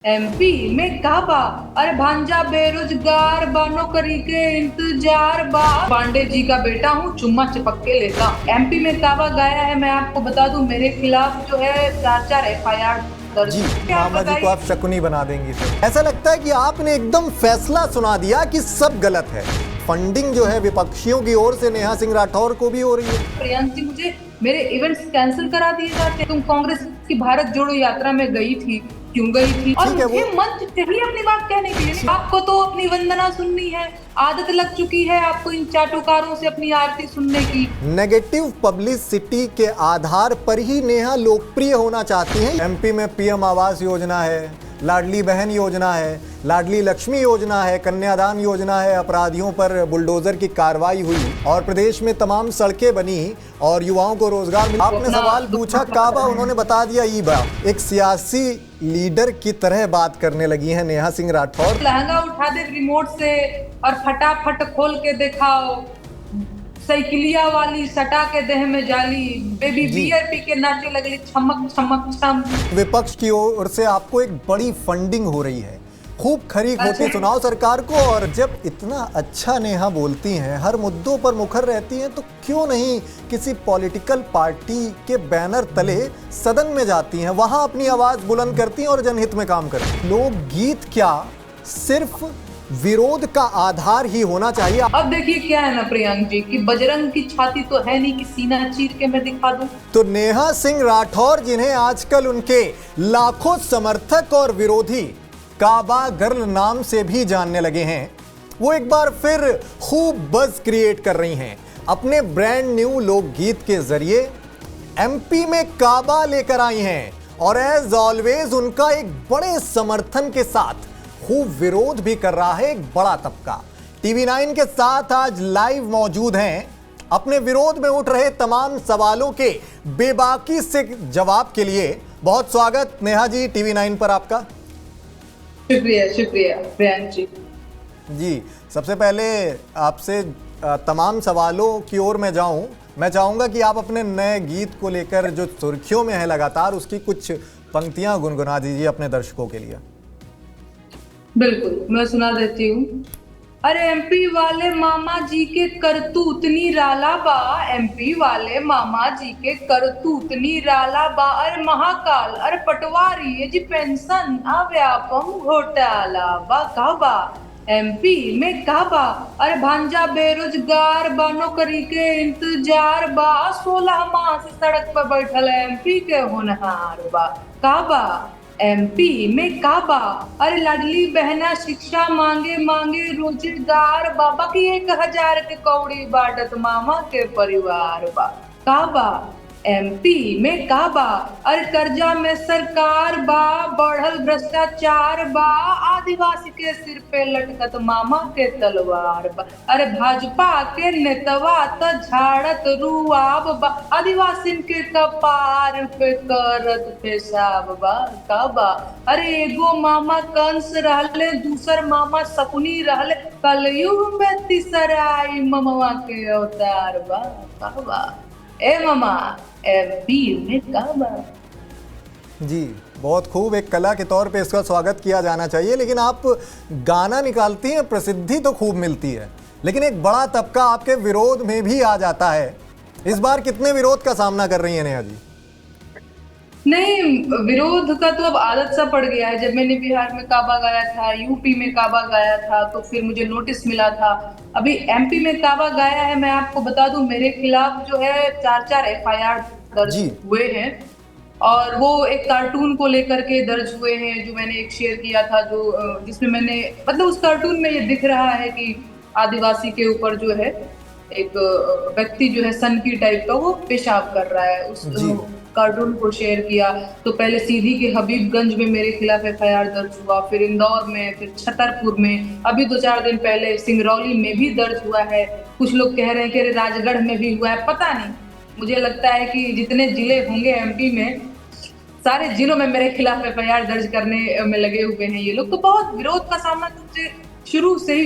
MP में काबा, अरे भांजा बेरोजगार बा, नौकरी के इंतजार बा। पांडे जी का बेटा हूँ, चुम्मा चिपक के लेता हूँ। एमपी में काबा गाया है, मैं आपको बता दूं मेरे खिलाफ जो है 4 FIR दर्ज। जी, क्या आप मामा जी को बताइए? आप शकुनी बना देंगी फिर। ऐसा लगता है कि आपने एकदम फैसला सुना दिया कि सब गलत है। फंडिंग जो है विपक्षियों की ओर से नेहा सिंह राठौर को भी हो रही है। प्रियंक जी, मुझे मेरे इवेंट्स कैंसिल करा दिए जाते। तुम कांग्रेस की भारत जोड़ो यात्रा में गई थी, क्यों गई थी? और ठीक है, मुझे वो मंच चाहिए अपनी बात कहने के लिए। आपको तो अपनी वंदना सुननी है, आदत लग चुकी है आपको इन चाटुकारों से अपनी आरती सुनने की। नेगेटिव पब्लिसिटी के आधार पर ही नेहा लोकप्रिय होना चाहती हैं। एमपी में पीएम आवास योजना है, लाडली बहन योजना है, लाडली लक्ष्मी योजना है, कन्यादान योजना है, अपराधियों पर बुलडोजर की कार्रवाई हुई और प्रदेश में तमाम सड़कें बनी और युवाओं को रोजगार मिला। आपने सवाल पूछा काबा, उन्होंने बता दिया ईबा। एक सियासी लीडर की तरह बात करने लगी हैं नेहा सिंह राठौर। लहंगा उठा दे रिमोट से और फटाफट खोल के दिखाओ, साइकिलिया वाली सटा के देह में जाली, बेबी बियर पी के नाचे लगली छमक छमक छम। विपक्ष की ओर से आपको एक बड़ी फंडिंग हो रही है, खूब खरीद होती चुनाव सरकार को। और जब इतना अच्छा नेहा बोलती हैं, हर मुद्दों पर मुखर रहती हैं, तो क्यों नहीं किसी पॉलिटिकल पार्टी के बैनर तले सदन में जाती हैं, वहां अपनी आवाज बुलंद करती हैं और जनहित में काम करती हैं। लोकगीत क्या सिर्फ विरोध का आधार ही होना चाहिए? अब देखिए क्या है ना प्रियंक जी, कि बजरंग की छाती तो है नहीं कि सीना चीर के मैं दिखा दूं। तो नेहा सिंह राठौर, जिन्हें आजकल उनके लाखों समर्थक और विरोधी काबा गर्ल नाम से भी जानने लगे हैं, वो एक बार फिर खूब बज़ क्रिएट कर रही हैं अपने ब्रांड न्यू लोकगीत के जरिए। एमपी में काबा लेकर आई हैं और एज ऑलवेज उनका एक बड़े समर्थन के साथ खूब विरोध भी कर रहा है एक बड़ा तबका। टीवी 9 के साथ आज लाइव मौजूद हैं अपने विरोध में उठ रहे तमाम सवालों के बेबाकी से जवाब के लिए। बहुत स्वागत नेहा जी टीवी 9 पर आपका। शुक्रिया प्रियंक जी। जी, सबसे पहले आपसे तमाम सवालों की ओर मैं जाऊं, मैं चाहूंगा कि आप अपने नए गीत को लेकर जो सुर्खियों में है लगातार, उसकी कुछ पंक्तियां गुनगुना दीजिए अपने दर्शकों के लिए। बिल्कुल, मैं सुना देती हूँ। अरे एमपी वाले मामा जी के करतूत निराला बा, एमपी वाले मामा जी के करतूत निराला बा। अरे महाकाल, अरे पटवारी, ये जी पेंशन व्यापम घोटाला बा काबा। एमपी में काबा, अरे भांजा बेरोजगार बा, नौकरी के इंतजार बा। 16 माह से सड़क पर बैठल एमपी के होनहार बा काबा। एमपी में काबा, अरे लाडली बहना शिक्षा मांगे मांगे रोजगार बाबा की 1000 के कौड़ी बाटत मामा के परिवार बा काबा। एमपी में काबा, अरे कर्जा में सरकार बा, बढ़ल भ्रष्टाचार बा। आदिवासी के सिर पे लटकत मामा के तलवार बा। अरे भाजपा के नेतवा त झाड़त रुआब बा, आदिवासी के कपार पे करत पेशाब बा काबा। अरे एगो मामा कंस रहले, दूसर मामा शकुनी रहले, कलयुग में तीसराई ममवा के अवतार बा काबा। ए मामा एमपी में काबा। जी, बहुत खूब। एक कला के तौर पे इसका स्वागत किया जाना चाहिए। लेकिन आप गाना निकालती हैं, प्रसिद्धि तो खूब मिलती है, लेकिन एक बड़ा तबका आपके विरोध में भी आ जाता है। इस बार कितने विरोध का सामना कर रही हैं नेहा जी? नहीं, विरोध का तो अब आदत सा पड़ गया है। जब मैंने बिहार में काबा गाया था, यूपी में काबा गाया था, तो फिर मुझे नोटिस मिला था। अभी एमपी में काबा गाया है, मैं आपको बता दूं मेरे खिलाफ जो है 4 FIR दर्ज हुए हैं। और वो एक कार्टून को लेकर के दर्ज हुए हैं जो मैंने एक शेयर किया था, जो जिसमें मैंने मतलब उस कार्टून में ये दिख रहा है कि आदिवासी के ऊपर जो है एक व्यक्ति जो है सन की टाइप का वो पेशाब कर रहा है। उस कार्टून को शेयर किया तो पहले सीधी के हबीबगंज में मेरे खिलाफ FIR दर्ज हुआ, फिर इंदौर में, फिर छतरपुर में, अभी 2-4 दिन पहले सिंगरौली में भी दर्ज हुआ है। कुछ लोग कह रहे हैं कि राजगढ़ में भी हुआ है, पता नहीं। मुझे लगता है कि जितने जिले होंगे एमपी में, सारे जिलों में मेरे खिलाफ FIR दर्ज करने में लगे हुए हैं ये लोग। तो बहुत विरोध का सामना मुझे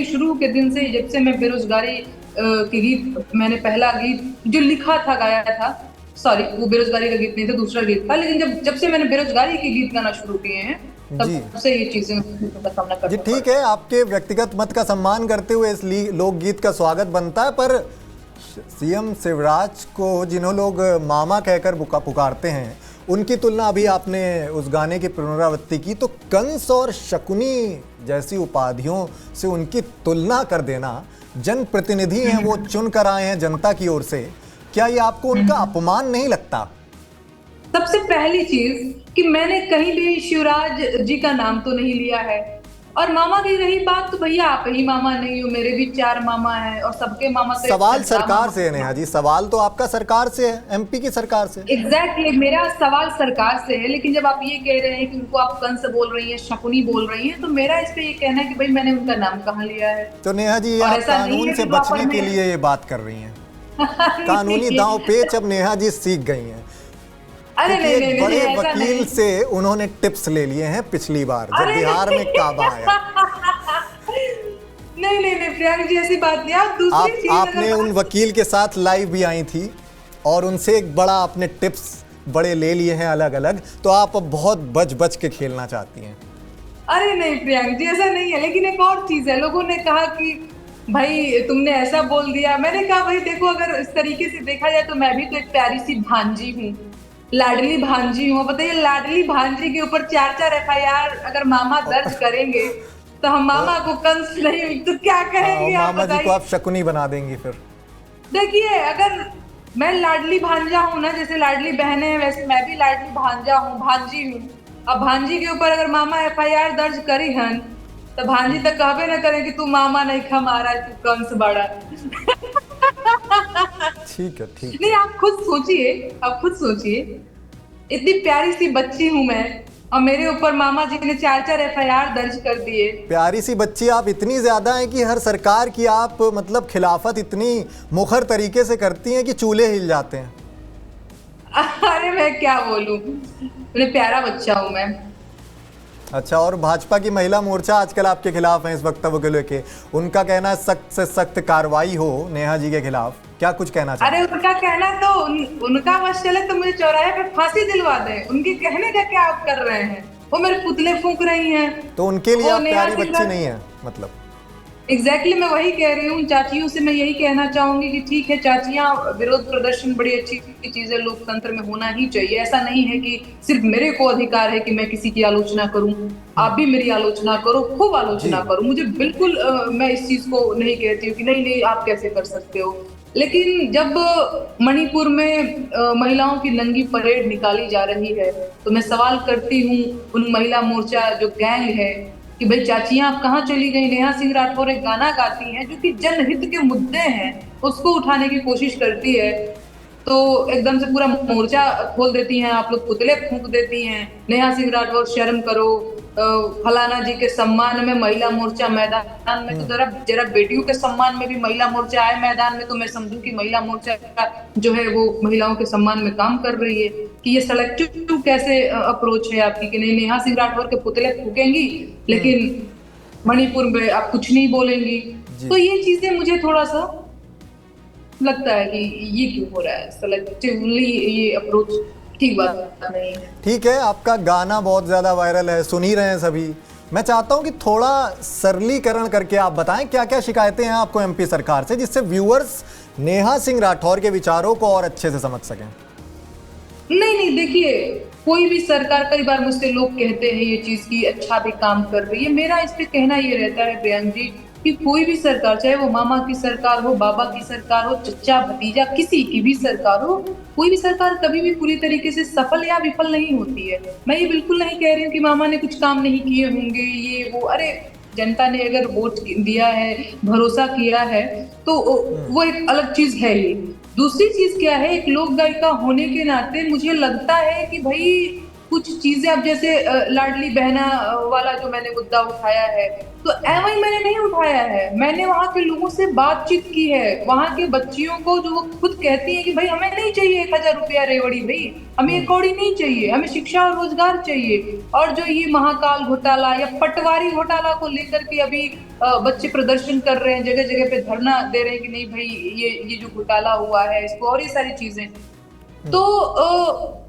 शुरू के दिन से ही, जब से मैं बेरोजगारी के गीत, मैंने पहला गीत जो लिखा था गाया था, सॉरी वो बेरोजगारी का गीत नहीं था, दूसरा गीत था, लेकिन जब से मैंने बेरोजगारी के गीत गाना शुरू किए हैं जी तब से ये चीजें का सामना जी करना ठीक है, आपके व्यक्तिगत मत का सम्मान करते हुए इस लोकगीत का स्वागत बनता है, पर सीएम शिवराज को जिन्हों लोग मामा कहकर पुकारते हैं, उनकी तुलना अभी आपने उस गाने की पुनरावृत्ति की, तो कंस और शकुनी जैसी उपाधियों से उनकी तुलना कर देना, जनप्रतिनिधि हैं वो, चुन कर आए हैं जनता की ओर से, क्या ये आपको उनका अपमान नहीं लगता? सबसे पहली चीज कि मैंने कहीं भी शिवराज जी का नाम तो नहीं लिया है। और मामा की रही बात, तो भैया आप ही मामा नहीं हो, मेरे भी 4 मामा हैं और सबके मामा तो सवाल सरकार से है नेहा जी, सवाल तो आपका सरकार से है, एमपी की सरकार से। एग्जैक्टली मेरा सवाल सरकार से है, लेकिन जब आप ये कह रहे हैं कि उनको आप कंस बोल रही हैं, शकुनी बोल रही हैं, तो मेरा इस पे ये कहना है कि भाई मैंने उनका नाम कहाँ लिया है। तो नेहा जी, आप कानून से बचने के लिए ये बात कर रही हैं। कानूनी दांव पेच अब नेहा जी सीख गई हैं। अरे नहीं, नहीं, बड़े नहीं, वकील से उन्होंने टिप्स ले लिए हैं पिछली बार जब बिहार में काबा आया। नहीं नहीं नहीं प्रियंक जी, ऐसी बात नहीं। आप दूसरी चीज आपने उन वकील के साथ लाइव भी आई थी और उनसे एक बड़ा आपने टिप्स बड़े ले लिए हैं अलग अलग, तो आप अब बहुत बच बच के खेलना चाहती हैं। अरे नहीं प्रियंक जी, ऐसा नहीं है। लेकिन एक और चीज है, लोगों ने कहा कि भाई तुमने ऐसा बोल दिया। मैंने कहा भाई देखो, अगर इस तरीके से देखा जाए तो मैं भी तो एक प्यारी सी भांजी हूँ, लाडली भांजी हूँ। बताइए, लाडली भांजी के ऊपर 4 एफआईआर अगर मामा दर्ज करेंगे तो हम मामा को कंस नहीं तो क्या कहेंगे आप मामा जी को बताइए। आप शकुनी बना देंगी फिर। देखिए, अगर मैं लाडली भांजा हूँ ना, जैसे लाडली बहनें हैं वैसे मैं भी लाडली भांजा हूँ, भांजी हूँ। अब भांजी के ऊपर अगर मामा एफआईआर दर्ज करी हन तो भांजी तक कहबे ना करे कि तू मामा नहीं खा मारा है, तू कंस बड़ा। ठीक है, ठीक। नहीं, आप खुद सोचिए, आप खुद सोचिए, इतनी प्यारी सी बच्ची हूं मैं और मेरे ऊपर मामा जी ने 4 एफआईआर दर्ज कर दिए। प्यारी सी बच्ची आप इतनी ज्यादा हैं कि हर सरकार की आप मतलब खिलाफत इतनी मुखर तरीके से करती हैं कि चूल्हे हिल जाते हैं। अरे मैं क्या बोलूं, मेरे प्यारा बच्चा हूं मैं। अच्छा, और भाजपा की महिला मोर्चा आजकल आपके खिलाफ है इस वक्तव्य को लेके, उनका कहना है सख्त से सख्त कार्रवाई हो नेहा जी के खिलाफ, क्या कुछ कहना चाहिए? अरे उनका कहना तो उनका बस चले तो मुझे चौराहे पे फांसी दिलवा दे, उनके कहने का क्या आप कर रहे हैं? वो मेरे पुतले फूंक रही हैं, तो उनके लिए वो आप नेहा प्यारी बच्ची सिंह नहीं है मतलब? एग्जैक्टली मैं वही कह रही हूँ। चाचियों से मैं यही कहना चाहूंगी कि ठीक है चाचियां, विरोध प्रदर्शन बड़ी अच्छी चीज है, लोकतंत्र में होना ही चाहिए। ऐसा नहीं है कि सिर्फ मेरे को अधिकार है कि मैं किसी की आलोचना करूं, आप भी मेरी आलोचना करो, खूब आलोचना करो। मुझे बिल्कुल मैं इस चीज को नहीं कहती हूँ कि नहीं नहीं आप कैसे कर सकते हो। लेकिन जब मणिपुर में महिलाओं की नंगी परेड निकाली जा रही है तो मैं सवाल करती हूँ उन महिला मोर्चा जो गैंग है कि भाई चाचियां आप कहाँ चली गई? नेहा सिंह राठौर एक गाना गाती हैं जो कि जनहित के मुद्दे हैं, उसको उठाने की कोशिश करती है तो एकदम से पूरा मोर्चा खोल देती हैं, आप लोग पुतले फूंक देती हैं। नेहा सिंह राठौर शर्म करो, फलाना जी के सम्मान में महिला मोर्चा मैदान में, तो जरा बेटियों के सम्मान में भी महिला मोर्चा आए मैदान में तो मैं समझूं कि महिला मोर्चा का जो है वो महिलाओं के सम्मान में काम कर रही है। कि ये सेलेक्टिव कैसे अप्रोच है आपकी कि नहीं नेहा सिंह राठौर के पुतले फूकेंगी लेकिन मणिपुर में आप कुछ नहीं बोलेंगी? तो ये चीजें मुझे थोड़ा सा लगता है कि ये क्यों हो रहा है, सेलेक्टिवली ये अप्रोच ठीक बात नहीं है। ठीक है, आपका गाना बहुत ज़्यादा वायरल है, सुन ही रहे हैं सभी। मैं चाहता हूं कि थोड़ा सरलीकरण करके आप बताएं क्या क्या शिकायतें हैं आपको एमपी सरकार से, जिससे व्यूअर्स नेहा सिंह राठौर के विचारों को और अच्छे से समझ सकें। नहीं नहीं, देखिए कोई भी सरकार, कई बार मुझसे लोग कहते हैं ये चीज की अच्छा भी काम कर रही है। मेरा इस पे कहना ये रहता है प्रियंक जी कि कोई भी सरकार, चाहे वो मामा की सरकार हो, बाबा की सरकार हो, चच्चा भतीजा किसी की भी सरकार हो, कोई भी सरकार कभी भी पूरी तरीके से सफल या विफल नहीं होती है। मैं ये बिल्कुल नहीं कह रही हूँ कि मामा ने कुछ काम नहीं किए होंगे ये वो। अरे जनता ने अगर वोट दिया है, भरोसा किया है तो वो एक अलग चीज है ही। दूसरी चीज क्या है, एक लोक गायिका होने के नाते मुझे लगता है कि भाई कुछ चीजें, अब जैसे लाडली बहना वाला जो मैंने मुद्दा उठाया है, तो एवं मैंने नहीं उठाया है, मैंने वहां के लोगों से बातचीत की है, वहां के बच्चियों को जो वो खुद कहती है कि भाई हमें नहीं चाहिए 1000 रुपया रेवड़ी, भाई हमें ये कौड़ी नहीं चाहिए, हमें शिक्षा और रोजगार चाहिए। और जो ये महाकाल घोटाला या पटवारी घोटाला को लेकर के अभी बच्चे प्रदर्शन कर रहे हैं, जगह जगह पे धरना दे रहे हैं कि नहीं भाई ये जो घोटाला हुआ है इसको, और ये सारी चीजें, तो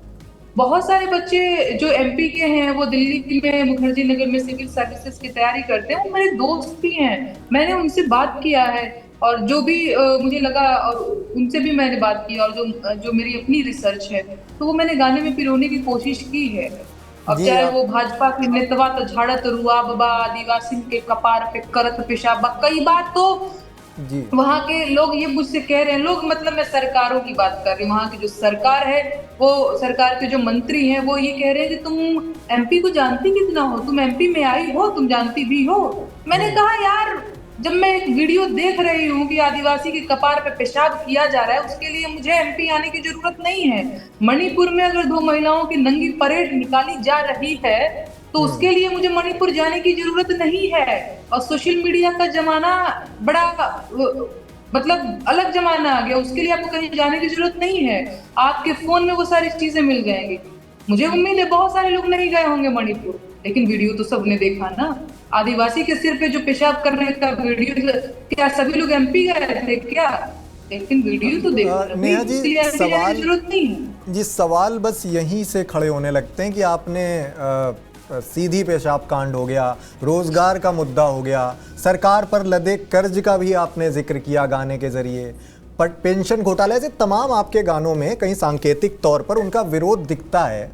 बहुत सारे बच्चे जो एमपी के हैं वो दिल्ली में मुखर्जी नगर में सिविल सर्विसेज की तैयारी करते हैं, वो मेरे दोस्त भी हैं, मैंने उनसे बात किया है और जो भी मुझे लगा और उनसे भी मैंने बात की और जो मेरी अपनी रिसर्च है तो वो मैंने गाने में पिरोने की कोशिश की है। अब जी चाहे वो भाजपा के नेतवा तो झाड़त रुआ बाबा आदिवासी के कपार पे करत पेशाबा, कई बात तो जी वहां के लोग ये मुझसे कह रहे हैं, लोग मतलब मैं सरकारों की बात कर रही हूँ, वहां की जो सरकार है वो सरकार के जो मंत्री हैं वो ये कह रहे हैं कि तुम एमपी को जानती कितना हो, तुम एमपी में आई हो, तुम जानती भी हो। मैंने कहा यार जब मैं एक वीडियो देख रही हूँ कि आदिवासी के कपार पे पेशाब किया जा रहा है उसके लिए मुझे एमपी आने की जरूरत नहीं है। मणिपुर में अगर 2 महिलाओं की नंगी परेड निकाली जा रही है तो उसके लिए मुझे मणिपुर जाने की जरूरत नहीं है। और सोशल मीडिया का जमाना बड़ा मतलब अलग जमाना आ गया, उसके लिए आपको कहीं जाने की जरूरत नहीं है, आपके फोन में वो सारी चीजें मिल जाएंगी। मुझे उम्मीद है बहुत सारे लोग नहीं गए होंगे मणिपुर, लेकिन वीडियो तो सबने देखा ना, आदिवासी के सिर पे जो पेशाब करने का वीडियो, क्या सभी लोग एमपी गए थे क्या? लेकिन वीडियो तो देखा ना, नेहा जी, इसलिए एमपी जाने सवाल की जरूरत नहीं है। जी सवाल बस यहीं से खड़े होने लगते हैं कि आपने सीधी पेशाब कांड हो गया, रोजगार का मुद्दा हो गया, सरकार पर लदे कर्ज का भी आपने जिक्र किया गाने के जरिए, पर पेंशन घोटाला, ऐसे तमाम आपके गानों में कहीं सांकेतिक तौर पर उनका विरोध दिखता है,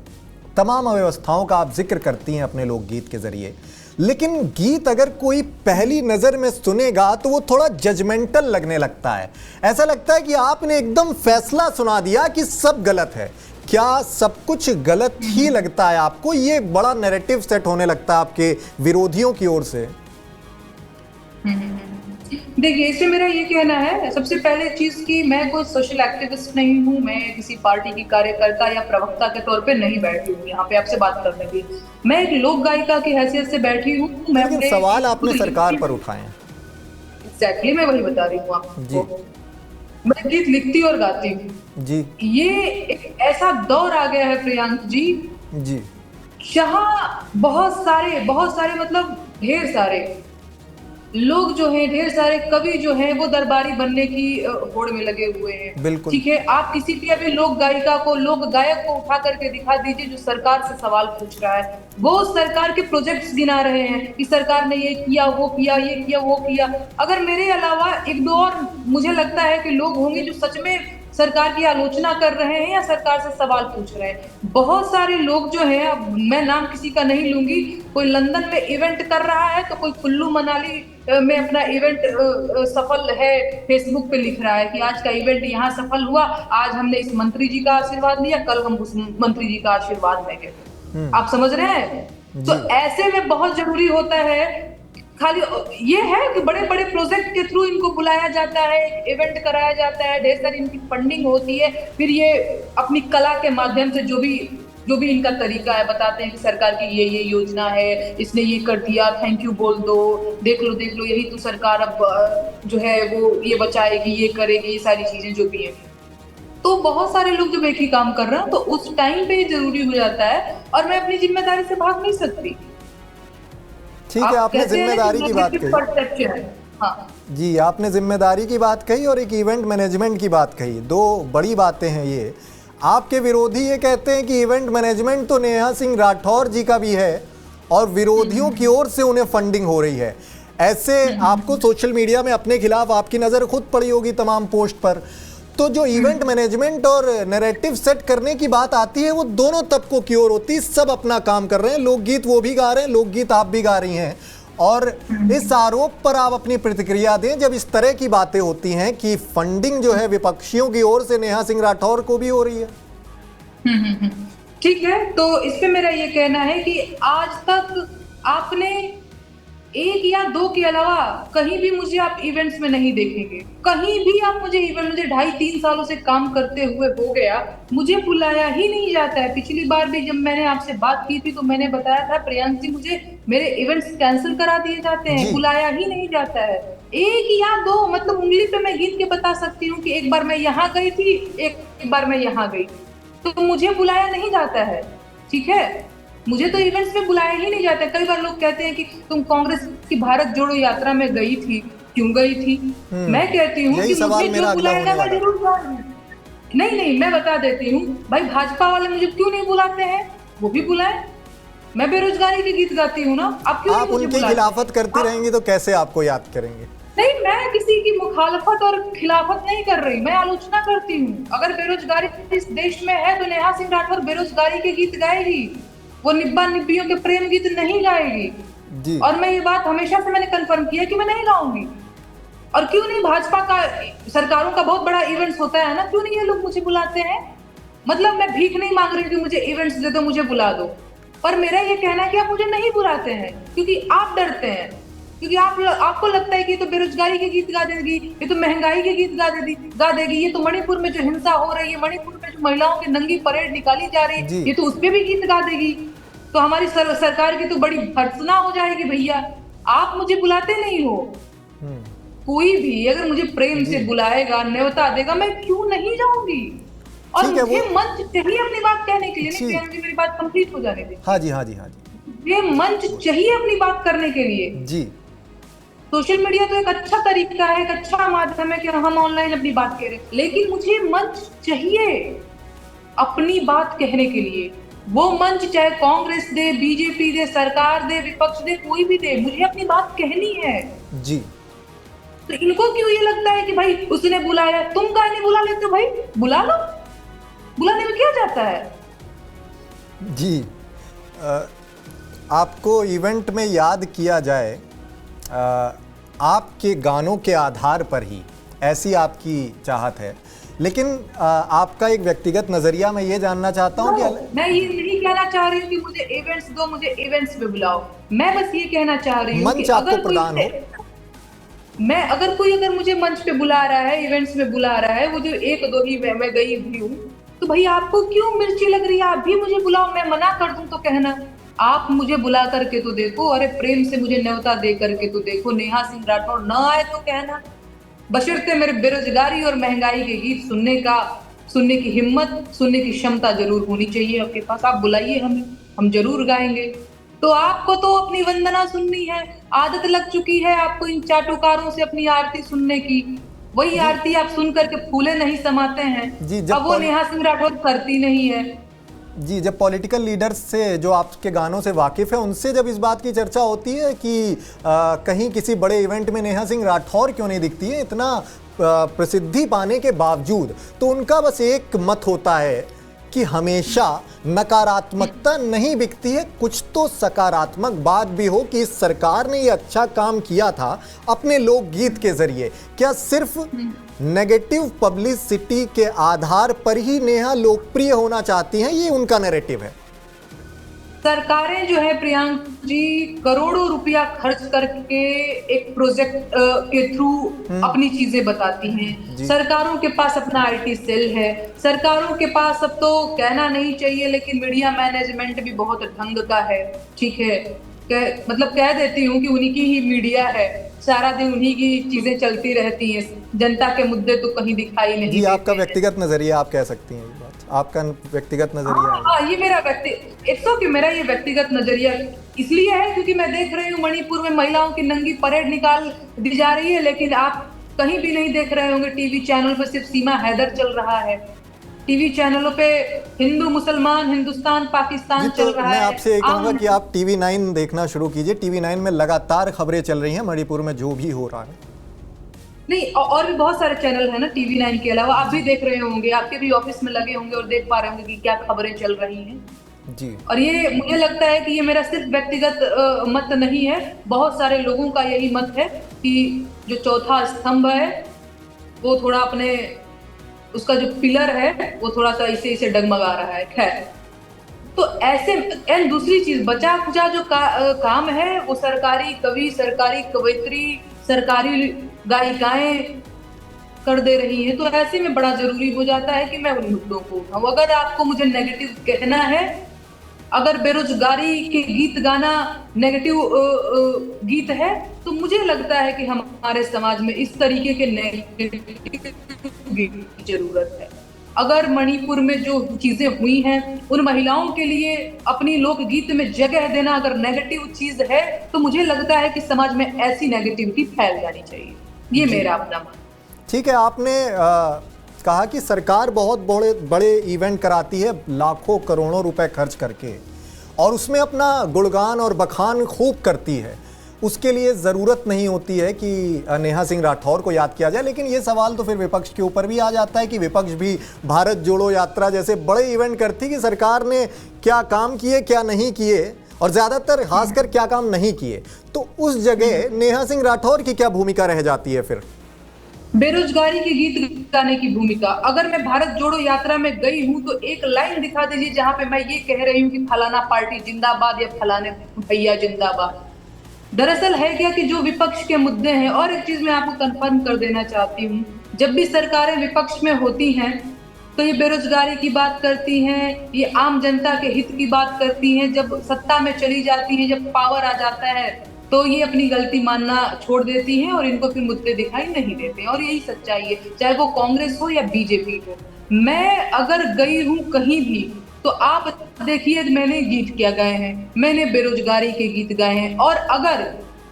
तमाम अव्यवस्थाओं का आप जिक्र करती हैं अपने लोकगीत के जरिए। लेकिन गीत अगर कोई पहली नज़र में सुनेगा तो वो थोड़ा जजमेंटल लगने लगता है, ऐसा लगता है कि आपने एकदम फैसला सुना दिया कि सब गलत है। क्या सब कुछ गलत ही लगता है आपको? ये बड़ा नैरेटिव सेट होने लगता है आपके विरोधियों की ओर से। देखिए इससे मेरा ये कहना है, सबसे पहले चीज कि मैं कोई सोशल एक्टिविस्ट नहीं हूँ, मैं किसी पार्टी की कार्यकर्ता या प्रवक्ता के तौर पे नहीं बैठी हूँ यहाँ पे आपसे बात करने के लिए, मैं एक लोक गायिका की हैसियत से बैठी हूँ। मैं लेकिन सवाल आपने सरकार पर उठाए हैं। एग्जैक्टली मैं वही बता रही हूँ आपको, मैं गीत लिखती और गाती हूँ जी। ये एक ऐसा दौर आ गया है प्रियांक जी, जहाँ बहुत सारे मतलब ढेर सारे लोग जो हैं, ढेर सारे कवि जो हैं वो दरबारी बनने की होड़ में लगे हुए हैं। बिल्कुल ठीक है, आप किसी भी अभी लोक गायिका को, लोक गायक को उठा करके दिखा दीजिए जो सरकार से सवाल पूछ रहा है, वो सरकार के प्रोजेक्ट्स गिना रहे हैं कि सरकार ने ये किया, वो किया, ये किया, वो किया। अगर मेरे अलावा एक दो और मुझे लगता है कि लोग होंगे जो सच में सरकार की आलोचना कर रहे हैं या सरकार से सवाल पूछ रहे हैं। बहुत सारे लोग जो हैं, अब मैं नाम किसी का नहीं लूंगी, कोई लंदन में इवेंट कर रहा है तो कोई कुल्लू मनाली में अपना इवेंट सफल है, फेसबुक पे लिख रहा है कि आज का इवेंट यहाँ सफल हुआ, आज हमने इस मंत्री जी का आशीर्वाद लिया, कल हम उस मंत्री जी का आशीर्वाद लेंगे। आप समझ रहे हैं? तो ऐसे में बहुत जरूरी होता है, खाली ये है कि बड़े बड़े प्रोजेक्ट के थ्रू इनको बुलाया जाता है, इवेंट कराया जाता है, ढेर सारी इनकी फंडिंग होती है, फिर ये अपनी कला के माध्यम से जो भी इनका तरीका है बताते हैं कि सरकार की ये योजना है, इसने ये कर दिया, थैंक यू बोल दो, देख लो यही तो सरकार अब जो है वो ये बचाएगी, ये करेगी, ये सारी चीजें जो भी है। तो बहुत सारे लोग जब एक ही काम कर रहे हैं तो उस टाइम पे जरूरी हो जाता है और मैं अपनी जिम्मेदारी से भाग नहीं सकती। ठीक है, आपने जिम्मेदारी की बात कही। हाँ जी, आपने जिम्मेदारी की बात कही और एक इवेंट मैनेजमेंट की बात कही, दो बड़ी बातें हैं ये। आपके विरोधी ये कहते हैं कि इवेंट मैनेजमेंट तो नेहा सिंह राठौर जी का भी है और विरोधियों की ओर से उन्हें फंडिंग हो रही है। ऐसे आपको सोशल मीडिया में अपने खिलाफ आपकी नज़र खुद पड़ी होगी तमाम पोस्ट पर, तो जो इवेंट मैनेजमेंट और नैरेटिव सेट करने की बात आती है वो दोनों तबकों की ओर होती है। सब अपना काम कर रहे हैं, लोकगीत वो भी गा रहे हैं, लोकगीत आप भी गा रही हैं, और इस आरोप पर आप अपनी प्रतिक्रिया दें जब इस तरह की बातें होती हैं कि फंडिंग जो है विपक्षियों की ओर से नेहा सिंह राठौर को भी हो रही है। ठीक है, तो इस पे मेरा ये कहना है कि आज तक आपने एक या दो के अलावा कहीं भी मुझे आप इवेंट्स में नहीं देखेंगे, कहीं भी आप मुझे 2.5-3 सालों से काम करते हुए हो गया, मुझे बुलाया ही नहीं जाता है। पिछली बार भी जब मैंने आपसे बात की थी तो मैंने बताया था प्रियांक जी मुझे मेरे इवेंट्स कैंसिल करा दिए जाते हैं, बुलाया ही नहीं जाता है। एक या दो मतलब उंगली पे मैं गिन के बता सकती हूँ कि एक बार मैं यहाँ गई थी, एक बार मैं यहाँ गई, तो मुझे बुलाया नहीं जाता है। ठीक है, मुझे तो इवेंट्स में बुलाया ही नहीं जाता। कई बार लोग कहते हैं कि तुम कांग्रेस की भारत जोड़ो यात्रा में गई थी, क्यों गई थी? मैं कहती हूँ कि मुझे जो बुलाएगा मैं जरूर जाऊंगी। नहीं नहीं, मैं बता देती हूँ भाई, भाजपा वाले मुझे क्यों नहीं बुलाते हैं? वो भी बुलाए। मैं बेरोजगारी के गीत गाती हूँ ना, आप क्यों आप नहीं मुझे उनकी बुलाते? खिलाफत करती रहेंगी तो कैसे आपको याद करेंगे? नहीं, मैं किसी की मुखालफत और खिलाफत नहीं कर रही, मैं आलोचना करती हूँ। अगर बेरोजगारी इस देश में है तो नेहा सिंह राठौर बेरोजगारी के गीत गाएगी, वो निब्बा निब्बियों के प्रेम गीत नहीं गाएगी। जी और मैं ये बात हमेशा से मैंने कंफर्म किया कि मैं नहीं गाऊंगी। और क्यों नहीं, भाजपा का सरकारों का बहुत बड़ा इवेंट्स होता है ना, क्यों नहीं ये लोग मुझे बुलाते हैं? मतलब मैं भीख नहीं मांग रही कि मुझे इवेंट्स दे दो, मुझे बुला दो। पर मेरा ये कहना है कि आप मुझे नहीं बुलाते हैं क्योंकि आप डरते हैं, क्योंकि आपको लगता है कि ये तो बेरोजगारी के गीत गा देगी, ये तो महंगाई के गीत गा देगी, ये तो मणिपुर में जो हिंसा हो रही है, मणिपुर में जो महिलाओं की नंगी परेड निकाली जा रही जी। है, ये तो उस पर भी गीत गा देगी। तो हमारी सरकार की तो बड़ी भर्त्सना हो जाएगी भैया। आप मुझे बुलाते नहीं हो। कोई भी अगर मुझे प्रेम से बुलाएगा, न्योता देगा, मैं क्यों नहीं जाऊंगी? और ठीक है, मुझे वो मंच चाहिए अपनी बात कहने के लिए। जी। नहीं प्रिया जी, मेरी बात कंप्लीट हो जाने दे। हाँ जी, हाँ जी, हाँ जी, ये मंच चाहिए अपनी बात करने के लिए। जी। सोशल मीडिया तो एक अच्छा तरीका है, एक अच्छा माध्यम है कि हम ऑनलाइन अपनी बात करें, लेकिन मुझे मंच चाहिए अपनी बात कहने के लिए। वो मंच चाहे कांग्रेस दे, बीजेपी दे, सरकार दे, विपक्ष दे, कोई भी दे, मुझे अपनी बात कहनी है। जी। तो इनको क्यों ये लगता है कि भाई उसने बुलाया, तुम काहे नहीं बुला लेते हो? भाई बुला लो, बुलाने में क्या जाता है? जी। आपको इवेंट में याद किया जाए आपके गानों के आधार पर ही, ऐसी आपकी चाहत है, लेकिन आपका एक व्यक्तिगत नजरिया मैं ये जानना चाहता हूँ कि मैं ये नहीं कहना चाह रही हूँ कि मुझे इवेंट्स दो, मुझे इवेंट्स में बुलाओ। मैं बस ये कहना चाह रही हूँ कि मंच आपको प्रदान हो। अगर कोई मुझे मंच पे बुला रहा है, इवेंट्स में बुला रहा है, वो जो एक दो ही मैं गई हुई हूँ, तो भाई आपको क्यों मिर्ची लग रही है? आप भी मुझे बुलाओ, मैं मना कर दूं तो कहना। आप मुझे बुला करके तो देखो, अरे प्रेम से मुझे न्योता दे करके तो देखो। नेहा सिंह राठौर ना आए तो कहना, बशर्ते मेरे बेरोजगारी और महंगाई के गीत सुनने की हिम्मत, सुनने की क्षमता जरूर होनी चाहिए आपके पास। आप बुलाइए हमें, हम जरूर गाएंगे। तो आपको तो अपनी वंदना सुननी है, आदत लग चुकी है आपको इन चाटुकारों से अपनी आरती सुनने की। वही आरती आप सुन करके फूले नहीं समाते हैं। जी, अब वो नेहा सिंह राठौर करती नहीं है। जी, जब पॉलिटिकल लीडर्स से जो आपके गानों से वाकिफ़ है, उनसे जब इस बात की चर्चा होती है कि कहीं किसी बड़े इवेंट में नेहा सिंह राठौर क्यों नहीं दिखती है इतना प्रसिद्धि पाने के बावजूद, तो उनका बस एक मत होता है कि हमेशा नकारात्मकता नहीं बिकती है, कुछ तो सकारात्मक बात भी हो कि इस सरकार ने ये अच्छा काम किया था अपने लोकगीत के जरिए। क्या सिर्फ नेगेटिव पब्लिसिटी के आधार पर ही नेहा लोकप्रिय होना चाहती हैं, ये उनका नैरेटिव है? सरकारें जो है प्रियांक जी, करोड़ों रुपया खर्च करके एक प्रोजेक्ट के थ्रू अपनी चीजें बताती हैं। सरकारों के पास अपना आईटी सेल है, सरकारों के पास अब तो कहना नहीं चाहिए लेकिन मीडिया मैनेजमेंट भी बहुत ढंग का है। ठीक है, मतलब कह देती हूँ कि उन्हीं की ही मीडिया है, सारा दिन उन्हीं की चीजें चलती रहती हैं, जनता के मुद्दे तो कहीं दिखाई नहीं जी, आपका व्यक्तिगत नजरिया, आप कह सकती हैं ये बात, आपका व्यक्तिगत नजरिया है। हाँ, ये मेरा मेरा ये व्यक्तिगत नजरिया इसलिए है क्योंकि मैं देख रही हूँ मणिपुर में महिलाओं की नंगी परेड निकाल दी जा रही है, लेकिन आप कहीं भी नहीं देख रहे होंगे टीवी चैनल पर सिर्फ सीमा हैदर चल रहा है। टीवी चैनलों पे हिंदू मुसलमान, हिंदुस्तान पाकिस्तान चल रहा है। मैं आपसे ये कहूंगा कि आप टीवी 9 देखना शुरू कीजिए। टीवी 9 में लगातार खबरें चल रही हैं मणिपुर में जो भी हो रहा है। नहीं, और भी बहुत सारे चैनल है ना टीवी 9 के अलावा, आप भी देख रहे होंगे, आपके भी ऑफिस में लगे होंगे और देख पा रहे होंगे कि क्या खबरें चल रही हैं जी। और ये मुझे लगता है कि ये मेरा सिर्फ व्यक्तिगत मत नहीं है, बहुत सारे लोगों का यही मत है कि जो चौथा स्तंभ है वो थोड़ा अपने, उसका जो पिलर है वो थोड़ा सा इसे डगमगा रहा है। खैर, तो ऐसे एंड दूसरी चीज, बचा खुचा जो काम है वो सरकारी कवि, सरकारी कवयित्री, सरकारी गायिकाएं कर दे रही हैं। तो ऐसे में बड़ा जरूरी हो जाता है कि मैं उन मुद्दों को उठाऊं। अगर आपको मुझे नेगेटिव कहना है, अगर बेरोजगारी के गीत गाना नेगेटिव गीत है, तो मुझे लगता है कि हमारे समाज में इस तरीके के नेगेटिव गीत की जरूरत है। अगर मणिपुर में जो चीजें हुई हैं उन महिलाओं के लिए अपनी लोकगीत में जगह देना अगर नेगेटिव चीज है, तो मुझे लगता है कि समाज में ऐसी नेगेटिविटी फैल जानी चाहिए। ये मेरा अपना मानना। ठीक है, आपने कहा कि सरकार बहुत बड़े बड़े इवेंट कराती है लाखों करोड़ों रुपए खर्च करके और उसमें अपना गुणगान और बखान खूब करती है, उसके लिए ज़रूरत नहीं होती है कि नेहा सिंह राठौर को याद किया जाए। लेकिन ये सवाल तो फिर विपक्ष के ऊपर भी आ जाता है कि विपक्ष भी भारत जोड़ो यात्रा जैसे बड़े इवेंट करती कि सरकार ने क्या काम किए क्या नहीं किए, और ज़्यादातर खासकर क्या काम नहीं किए, तो उस जगह नेहा सिंह राठौर की क्या भूमिका रह जाती है फिर? बेरोजगारी के गीत गाने की भूमिका। अगर मैं भारत जोड़ो यात्रा में गई हूं तो एक लाइन दिखा दीजिए जहां पे मैं ये कह रही हूं कि फलाना पार्टी जिंदाबाद या फलाने भैया जिंदाबाद। दरअसल है क्या कि जो विपक्ष के मुद्दे हैं, और एक चीज मैं आपको कंफर्म कर देना चाहती हूँ, जब भी सरकारें विपक्ष में होती हैं तो ये बेरोजगारी की बात करती हैं, ये आम जनता के हित की बात करती हैं। जब सत्ता में चली जाती है, जब पावर आ जाता है, तो ये अपनी गलती मानना छोड़ देती हैं और इनको फिर मुद्दे दिखाई नहीं देते। और यही सच्चाई है, चाहे वो कांग्रेस हो या बीजेपी हो। मैं अगर गई हूँ कहीं भी तो आप देखिए मैंने गीत क्या गाए हैं, मैंने बेरोजगारी के गीत गाए हैं। और अगर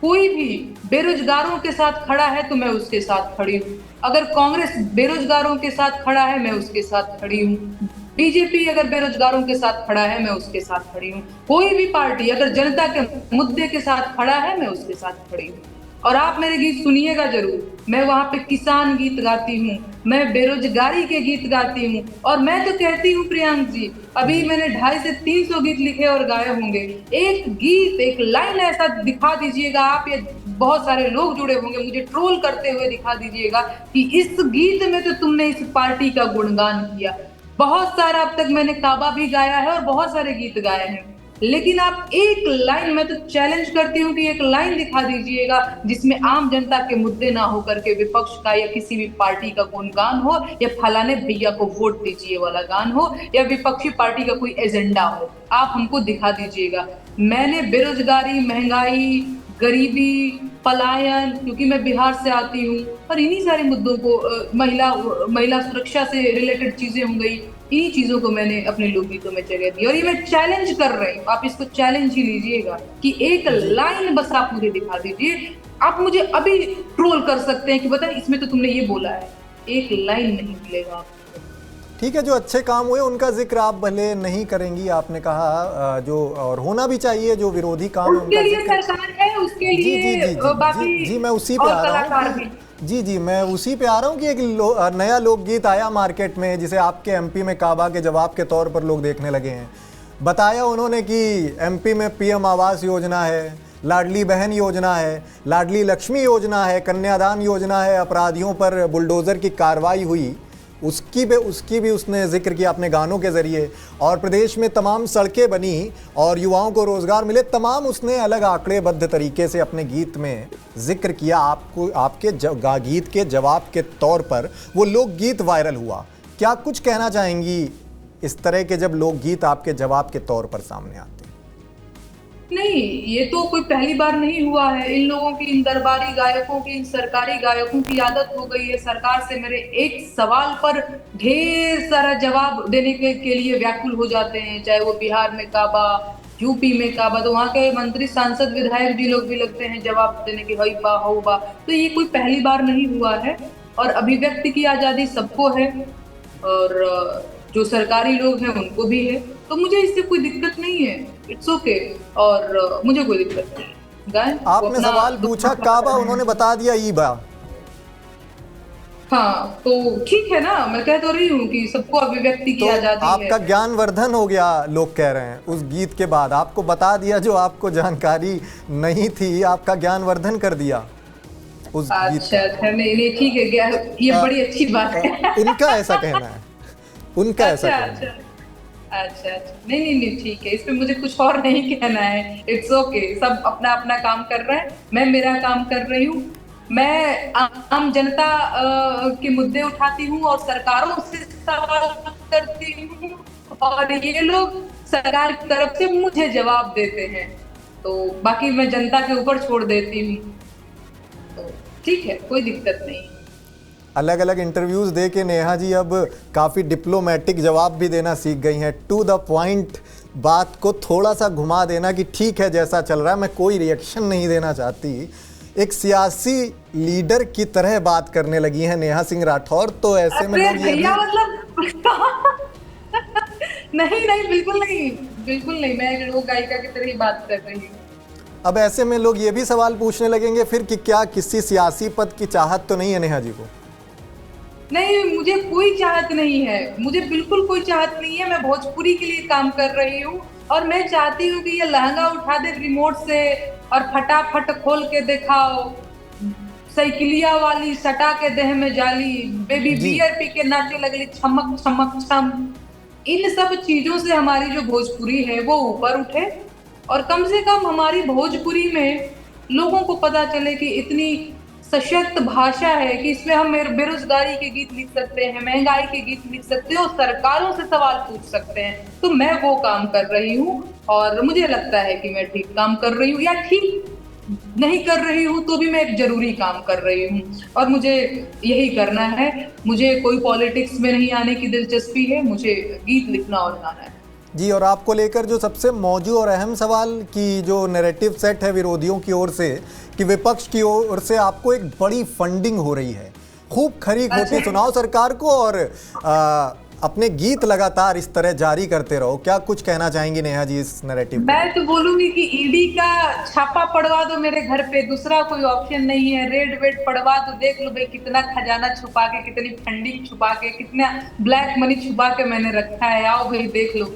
कोई भी बेरोजगारों के साथ खड़ा है तो मैं उसके साथ खड़ी हूँ। अगर कांग्रेस बेरोजगारों के साथ खड़ा है मैं उसके साथ खड़ी हूँ। बीजेपी अगर बेरोजगारों के साथ खड़ा है मैं उसके साथ खड़ी हूँ। कोई भी पार्टी अगर जनता के मुद्दे के साथ खड़ा है मैं उसके साथ खड़ी हूँ। और आप मेरे गीत सुनिएगा जरूर, मैं वहां पे किसान गीत गाती हूँ, मैं बेरोजगारी के गीत गाती हूँ। और मैं तो कहती हूँ प्रियांक जी, अभी मैंने 250 से 300 गीत लिखे और गाए होंगे। एक गीत, एक लाइन ऐसा दिखा दीजिएगा आप, या बहुत सारे लोग जुड़े होंगे मुझे ट्रोल करते हुए दिखा दीजिएगा कि इस गीत में तो तुमने इस पार्टी का गुणगान किया। बहुत सारा अब तक मैंने काबा भी गाया है और बहुत सारे गीत गाए हैं, लेकिन आप एक लाइन, मैं तो चैलेंज करती हूँ कि एक लाइन दिखा दीजिएगा जिसमें आम जनता के मुद्दे ना हो करके विपक्ष का या किसी भी पार्टी का गुणगान हो, या फलाने भैया को वोट दीजिए वाला गान हो, या विपक्षी पार्टी का कोई एजेंडा हो। आप हमको दिखा दीजिएगा। मैंने बेरोजगारी, महंगाई, गरीबी, पलायन, क्योंकि मैं बिहार से आती हूँ, और इन्हीं सारे मुद्दों को, महिला सुरक्षा से रिलेटेड चीजें हो गई, इन्हीं चीजों को मैंने अपने लोकगीतों में जगह दी। और ये मैं चैलेंज कर रही हूँ, आप इसको चैलेंज ही लीजिएगा कि एक लाइन बस आप मुझे दिखा दीजिए। आप मुझे अभी ट्रोल कर सकते हैं कि बताइए इसमें तो तुमने ये बोला है, एक लाइन नहीं मिलेगा आपको। ठीक है, जो अच्छे काम हुए उनका जिक्र आप भले नहीं करेंगी, आपने कहा जो और होना भी चाहिए, जो विरोधी काम है उसके लिए सरकार है, उसके लिए बाकी जी मैं उसी पे आ रहा हूँ। जी मैं उसी पे आ रहा हूँ कि एक नया लोकगीत आया मार्केट में जिसे आपके एमपी में काबा के जवाब के तौर पर लोग देखने लगे हैं। बताया उन्होंने कि एमपी में पीएम आवास योजना है, लाडली बहन योजना है, लाडली लक्ष्मी योजना है, कन्यादान योजना है, अपराधियों पर बुलडोज़र की कार्रवाई हुई, उसकी भी उसने जिक्र किया अपने गानों के ज़रिए, और प्रदेश में तमाम सड़कें बनी और युवाओं को रोज़गार मिले, तमाम उसने अलग आंकड़ेबद्ध तरीके से अपने गीत में जिक्र किया। आपके गीत के जवाब के तौर पर वो लोकगीत वायरल हुआ। क्या कुछ कहना चाहेंगी इस तरह के जब लोकगीत आपके जवाब के तौर पर सामने आते हैं? नहीं, ये तो कोई पहली बार नहीं हुआ है। इन लोगों की, इन दरबारी गायकों की, इन सरकारी गायकों की आदत हो गई है सरकार से मेरे एक सवाल पर ढेर सारा जवाब देने के लिए व्याकुल हो जाते हैं। चाहे वो बिहार में काबा, यूपी में काबा, तो वहाँ के मंत्री, सांसद, विधायक जी लोग भी लगते हैं जवाब देने की, हई बा हो बा। तो ये कोई पहली बार नहीं हुआ है, और अभिव्यक्ति की आजादी सबको है, और जो सरकारी लोग हैं उनको भी है। तो मुझे इससे कोई दिक्कत नहीं है, इट्स ओके, और मुझे कोई दिक्कत नहीं है। गाएं, आपने सवाल पूछा काबा, उन्होंने बता दिया ईबा। हाँ तो ठीक है ना, मैं कह तो रही हूँ कि सबको अभिव्यक्ति की आजादी है। आपका ज्ञानवर्धन हो गया, लोग कह रहे हैं। उस गीत के बाद आपको बता दिया जो आपको जानकारी नहीं थी, आपका ज्ञानवर्धन कर दिया उस गीत का। अच्छा, नहीं ठीक है, ये बड़ी अच्छी बात है। उनका ऐसा कहना है, उनका ऐसा कहना है। अच्छा, नहीं ठीक है, इस पे मुझे कुछ और नहीं कहना है। इट्स ओके, सब अपना अपना काम कर रहे हैं, मैं मेरा काम कर रही हूँ। मैं आम जनता के मुद्दे उठाती हूँ और सरकारों से सवाल करती हूँ, और ये लोग सरकार की तरफ से मुझे जवाब देते हैं, तो बाकी मैं जनता के ऊपर छोड़ देती हूँ। तो ठीक है, कोई दिक्कत नहीं। अलग अलग इंटरव्यूज़ दे के नेहा जी अब काफ़ी डिप्लोमेटिक जवाब भी देना सीख गई हैं। टू द पॉइंट, बात को थोड़ा सा घुमा देना कि ठीक है जैसा चल रहा है, मैं कोई रिएक्शन नहीं देना चाहती। एक सियासी लीडर की तरह बात करने लगी हैं नेहा सिंह राठौर, तो ऐसे में अरे लोग ये भैया भी मतलब नहीं नहीं, बिल्कुल नहीं, मैं एक लोक गायिका की तरह ही बात कर रही हूँ। अब ऐसे में लोग ये भी सवाल पूछने लगेंगे फिर कि क्या किसी सियासी पद की चाहत तो नहीं है नेहा जी को? नहीं, मुझे कोई चाहत नहीं है, मुझे बिल्कुल कोई चाहत नहीं है। मैं भोजपुरी के लिए काम कर रही हूँ और मैं चाहती हूँ कि ये लहंगा उठा दे रिमोट से और फटाफट खोल के दिखाओ, साइकिलिया वाली सटा के देह में जाली, बेबी जी बियर पी के नाचे लगली छमक छमक छम। इन सब चीजों से हमारी जो भोजपुरी है वो ऊपर उठे और कम से कम हमारी भोजपुरी में लोगों को पता चले कि इतनी सशक्त भाषा है कि इसमें हम बेरोजगारी के गीत लिख सकते हैं, महंगाई के गीत लिख सकते हैं और सरकारों से सवाल पूछ सकते हैं। तो मैं वो काम कर रही हूँ और मुझे लगता है कि मैं ठीक काम कर रही हूँ, या ठीक नहीं कर रही हूँ तो भी मैं एक जरूरी काम कर रही हूँ और मुझे यही करना है। मुझे कोई पॉलिटिक्स में नहीं आने की दिलचस्पी है, मुझे गीत लिखना और गाना है। जी, और आपको लेकर जो सबसे मौजू और अहम सवाल की जो नैरेटिव सेट है विरोधियों की ओर से कि विपक्ष की ओर से आपको एक बड़ी फंडिंग हो रही है, खूब खरी खोटी सुनाओ सरकार को और अपने गीत लगातार इस तरह जारी करते रहो। क्या कुछ कहना चाहेंगी नेहा जी इस नैरेटिव? मैं तो बोलूंगी कि ईडी का छापा पड़वा दो मेरे घर पे, दूसरा कोई ऑप्शन नहीं है। रेड वेड पड़वा दो, देख लो भाई कितना खजाना छुपा के, कितनी फंडिंग छुपा के, कितना ब्लैक मनी छुपा के मैंने रखा है। आओ भाई देख लो,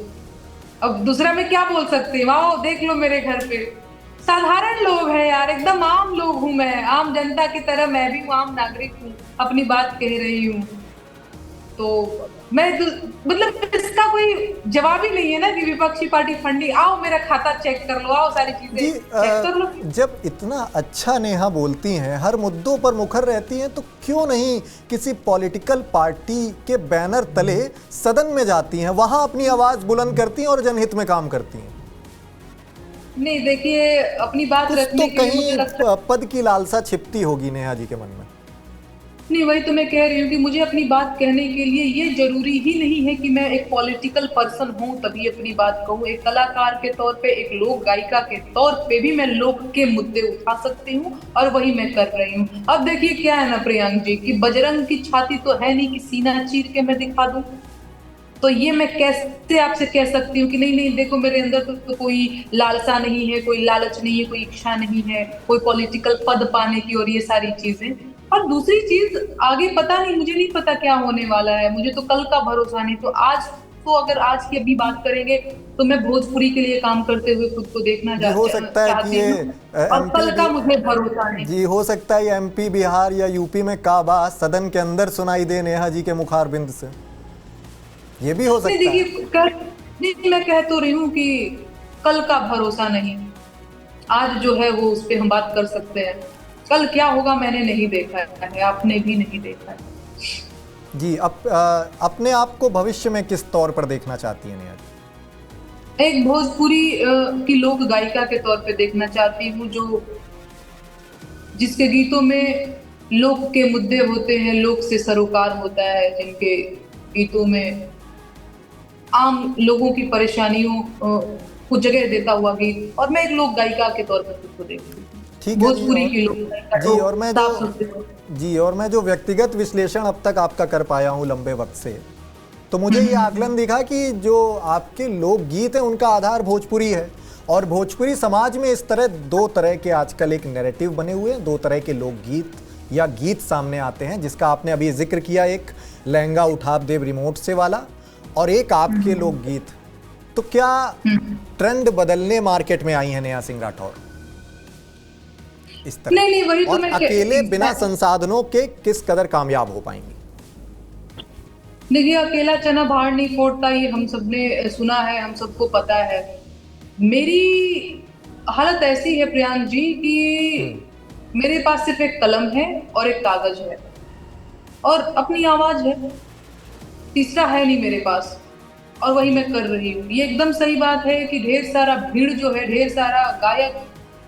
अब दूसरा मैं क्या बोल सकती हूँ। आओ देख लो मेरे घर पे, साधारण लोग हैं यार, एकदम आम लोग हूँ मैं, आम जनता की तरह मैं भी हूँ, आम नागरिक हूँ, अपनी बात कह रही हूँ। तो मैं मतलब इसका कोई जवाब ही नहीं है ना कि विपक्षी पार्टी फंडिंग। आओ मेरा खाता चेक कर लो, आओ सारी चीजें जी, चेक कर लो। जब इतना अच्छा नेहा बोलती हैं, हर मुद्दों पर मुखर रहती हैं, तो क्यों नहीं किसी पॉलिटिकल पार्टी के बैनर तले सदन में जाती हैं, वहां अपनी आवाज बुलंद करती हैं और जनहित में काम करती हैं? नहीं देखिए, अपनी बात कुछ रखने तो के लिए मुझे कहीं लगता पद की लालसा छिपती होगी नेहा जी के मन में। नहीं, वही तो मैं कह रही हूँ कि मुझे अपनी बात कहने के लिए ये जरूरी ही नहीं है कि मैं एक पॉलिटिकल पर्सन हूँ तभी अपनी बात कहूँ। एक कलाकार के तौर पे, एक लोक गायिका के तौर पे भी मैं लोक के मुद्दे उठा सकती हूँ और वही मैं कर रही हूँ। अब देखिए क्या है ना प्रियंक जी, कि बजरंग की छाती तो है नहीं कि सीना चीर के मैं दिखा दूं। तो ये मैं कैसे आपसे कह सकती हूँ कि नहीं नहीं देखो मेरे अंदर तो कोई लालसा नहीं है, कोई लालच नहीं है, कोई इच्छा नहीं है, कोई पॉलिटिकल पद पाने की और ये सारी चीजें। और दूसरी चीज, आगे पता नहीं, मुझे नहीं पता क्या होने वाला है, मुझे तो कल का भरोसा नहीं। तो आज, तो अगर आज की अभी बात करेंगे तो मैं भोजपुरी के लिए काम करते हुए खुद को देखना जी, हो सकता है कि चाहती ये हूँ और कल का मुझे भरोसा नहीं। जी, हो सकता है ये एमपी, बिहार या यूपी में काबा सदन के अंदर सुनाई दे नेहा जी के मुखारबिंद से, ये भी हो सकता है। देखिए मैं कह तो रही हूँ कि कल का भरोसा नहीं, आज जो है वो उस पर हम बात कर सकते हैं। कल क्या होगा मैंने नहीं देखा है, आपने भी नहीं देखा है। जी, अपने आप को भविष्य में किस तौर पर देखना चाहती हैं नेहा जी? एक भोजपुरी की लोक गायिका के तौर पे देखना चाहती हूँ, जो जिसके गीतों में लोक के मुद्दे होते हैं, लोक से सरोकार होता है, जिनके गीतों में आम लोगों की परेशानियों को जगह देता हुआ गीत। और मैं एक लोक गायिका के तौर पर खुद को देखती हूँ, ठीक है भोजपुरी की लोक गायिका। जी, और मैं जो व्यक्तिगत विश्लेषण अब तक आपका कर पाया हूँ लंबे वक्त से, तो मुझे ये आकलन दिखा कि जो आपके लोकगीत हैं उनका आधार भोजपुरी है और भोजपुरी समाज में इस तरह दो तरह के आजकल एक नैरेटिव बने हुए हैं, दो तरह के लोकगीत या गीत सामने आते हैं, जिसका आपने अभी जिक्र किया, एक लहंगा उठा देव रिमोट से वाला और एक आपके लोकगीत। तो क्या ट्रेंड बदलने मार्केट में आई है नेहा सिंह राठौर इस तरह? नहीं वही तो और मैं अकेले बिना संसाधनों के किस कदर कामयाब हो पाएंगी? देखिए, अकेला चना बाहर नहीं फोड़ता, ये हम सबने सुना है, हम सबको पता है। मेरी हालत ऐसी है प्रियांक जी कि मेरे पास सिर्फ एक कलम है और एक कागज है और अपनी आवाज है, तीसरा है नहीं मेरे पास, और वही मैं कर रही हूँ। ये एकदम सही बात है कि ढेर सारा भीड़ जो है, ढेर सारा गायक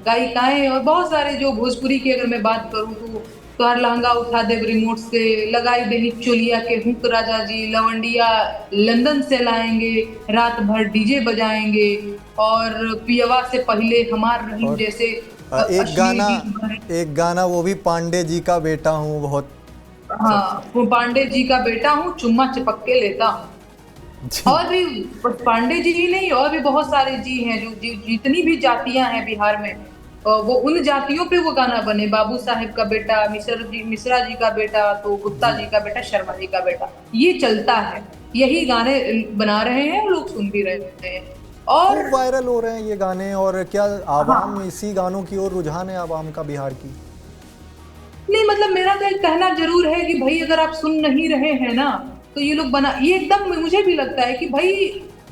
गायिकाएं और बहुत सारे जो भोजपुरी की अगर मैं बात करूँ तो हर लहंगा उठा दे रिमोट से, लगाई दे चोलिया के हुक राजा जी, लवंडिया लंदन से लाएंगे, रात भर डीजे बजाएंगे और पियवा से पहले हमार रहीम जैसे एक गाना वो भी पांडे जी का बेटा हूँ बहुत। हाँ, वो पांडे जी का बेटा हूँ, चुम्मा चिपक के लेता हूँ। और भी पांडे जी ही नहीं, और भी बहुत सारे जी हैं जो जितनी भी जातियां हैं बिहार में, वो उन जातियों पे वो गाना बने। बाबू साहेब का बेटा, मिश्रा जी का बेटा, तो गुप्ता जी का बेटा, शर्मा जी का बेटा, ये चलता है। यही गाने बना रहे हैं, लोग सुन भी रहे हैं और खूब वायरल हो रहे हैं ये गाने। और क्या आवाम हाँ, इसी गानों की ओर रुझान है आवाम का बिहार की? नहीं मतलब मेरा तो एक कहना जरूर है कि भाई अगर आप सुन नहीं रहे हैं ना, तो ये लोग बना, ये एकदम मुझे भी लगता है कि भाई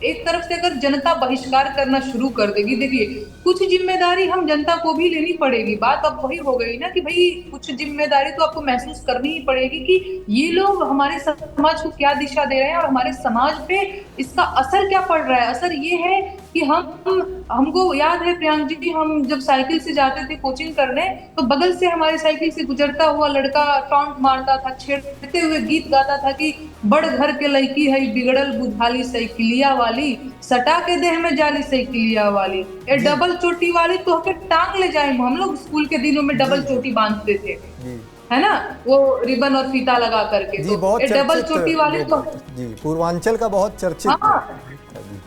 एक तरफ से अगर जनता बहिष्कार करना शुरू कर देगी, देखिए कुछ जिम्मेदारी हम जनता को भी लेनी पड़ेगी। बात अब वही हो गई ना कि भाई कुछ जिम्मेदारी तो आपको महसूस करनी ही पड़ेगी कि ये लोग हमारे समाज को क्या दिशा दे रहे हैं और हमारे समाज पे इसका असर क्या पड़ रहा है। असर ये है कि हमको याद है प्रियांक जी, हम जब साइकिल से जाते थे कोचिंग करने, तो बगल से हमारे साइकिल से गुजरता हुआ लड़का टॉन्ट मारता था, छेड़ते हुए गीत गाता था कि बड़ घर के लड़की है बिगड़ल बुझाली साइकिलिया वाली, सटा के देह में जाली साइकिलिया वाली, ये जी डबल चोटी वाली तो के टांग ले जाए। हम लोग स्कूल के दिनों में जी डबल जी चोटी बांधते थे, जी है ना, वो रिबन और फीता लगा करके, जी, तो बहुत ये डबल चर्चित चोटी वाली लोग। तो जी, पूर्वांचल का बहुत चर्चित हाँ है। जी